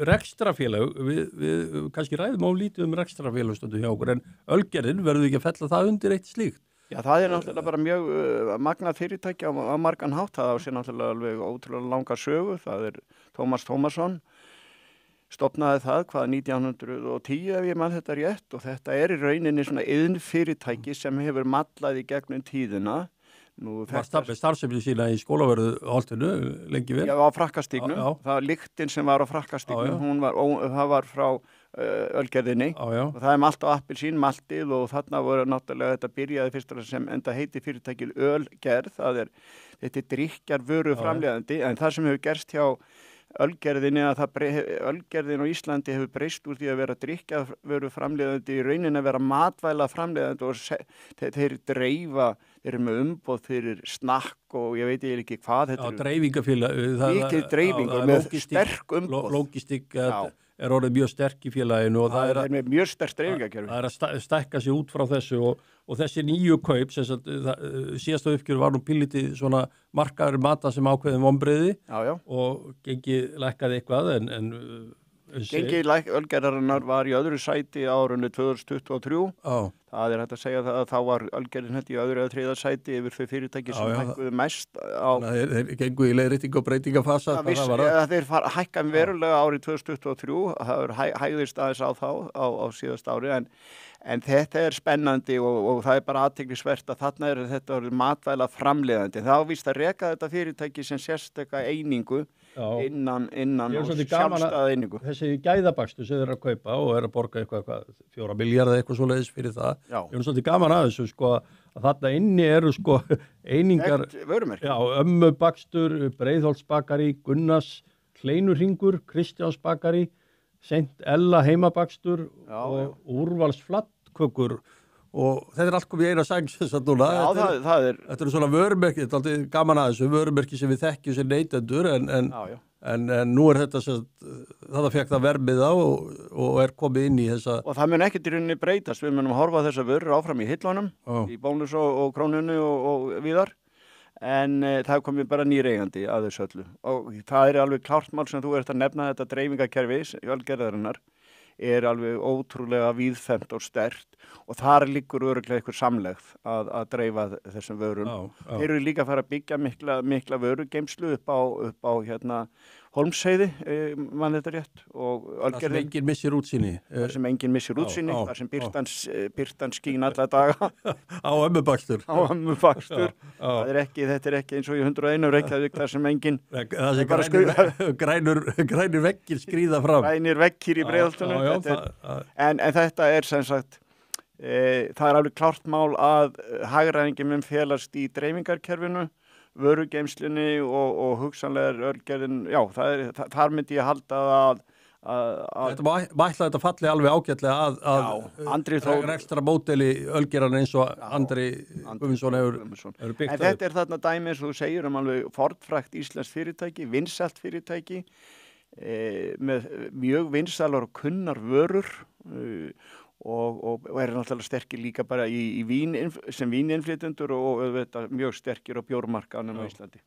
rekstrafélag, við kannski ræðum lítið rekstrafélag stundum hjá okkur, en Ölgerðin verður ekki að fella það undir eitt slíkt? Já, það er náttúrulega bara mjög magnað fyrirtæki á margan hátt, það á sér náttúrulega alveg ótrúlega langa sögu, það er Tómas Tómasson, stofnaði það 1910 ef ég man þetta rétt og þetta er í rauninni svona iðnfyrirtæki sem hefur mallað í gegnum tíðina. Var starfsefni sína í Skólavörðuholtinu lengi vel? Já, á Frakkastígnum, það lyktin sem var á Frakkastígnum, það var frá Ölgerðinni og það er malt á appelsín, maltið og þarna voru náttúrulega þetta byrjaði fyrst sem enda heiti fyrirtækið Ölgerð, þetta er drykkjarvöru framleiðandi en það sem hefur gerst hjá Ölgerðinni að Ölgerðin á Íslandi hefur breyst úr því að vera drykkjarvöru framleiðandi í rauninni að vera matvæla framleiðandi og þeir dreifa, þeir eru með umboð fyrir snakk og ég veit ekki hvað þetta er. Dreifingafélag. Mikið dreifing og með sterk umboð. Logistik er orðið mjög sterk í félaginu og það er með mjög sterk dreifingakerfi. Það er að stækka sig út frá þessu og þessi nýju kaup, síðasta uppgjör var nú pínlítið svona markaður mata sem ákveðin vonbrigði og gengi lækkaði eitthvað en gengi Ölgerðarinnar var í öðru sæti á árinu 2023. Það er hægt að segja að þá var Ölgerðin í öðru eða þriðja sæti yfir þau fyrirtæki sem hækkuðu mest á. Þeir gengu í leiðrétting og breytingafasa. Þeir hækkaði verulega árið 2023. Það hægðist aðeins á þá á síðast ári en þetta er spennandi og það er bara athyglisvert að þarna er þetta matvæla framleiðandi. Þá víst að reka þetta fyrirtæki sem sérstaka einingu innan sjálfstæða einingu. Þessi gæðabakstur sem þeir eru að kaupa og eru að borga eitthvað 4 milljarða eitthvað svoleiðis fyrir það. Ég er svolítið gaman að þessu að þarna inni eru einingar, Ömmubakstur, Breiðholtsbakari, Gunnars, Kleinurhringur, Kristjánsbakari, Seint Ella heimabakstur og Úrvals flattkökur og þetta er allt komið í eina sæng núna. Þetta eru svona vörumerki, þetta er alltaf gaman að þessu vörumerki sem við þekkjum sem neytendur en nú er þetta það fekk það vermið á og er komið inn í þessa. Og það mun ekkert í rauninni breytast, við munum horfa þessa vörur áfram í hillunum, í Bónus og Krónunni og víðar. En það komið bara nýr eigandi að þessu öllu og það er alveg klárt mál sem þú ert að nefna þetta dreifingakerfi Ölgerðarinnar er alveg ótrúlega víðfemt og sterkt og þar liggur örugglega einhver samlegð að dreifa þessum vörum. Þeir eru líka að fara að byggja mikla vörugeymslu upp á Hólmsheiði, man þetta rétt. Það sem enginn missir útsýni. Það sem enginn missir útsýni, það sem birtan skín alla daga. Á Ömmubakstur. Á Ömmubakstur. Þetta er ekki eins og í 101 Reykjavík, þar sem enginn. Það sem grænir veggir skríða fram. Grænir veggir í Breiðholtinu. En þetta er sem sagt, það er alveg klárt mál að hagræðingin mun felast í dreifingarkerfinu, vörugeymslunni og hugsanlega Ölgerðin, þar myndi ég halda að Þetta falli alveg ágætlega að rekstra módeli Ölgerðar eins og Andri Guðmundsson hefur byggt upp. En þetta er þarna dæmi eins og þú segir alveg fornfrægt íslenskt fyrirtæki, vinsælt fyrirtæki með mjög vinsælar og kunnar vörur og er náttúrulega sterkir líka bara sem víninnflytjendur og mjög sterkir á bjórmarkaðnum á Íslandi.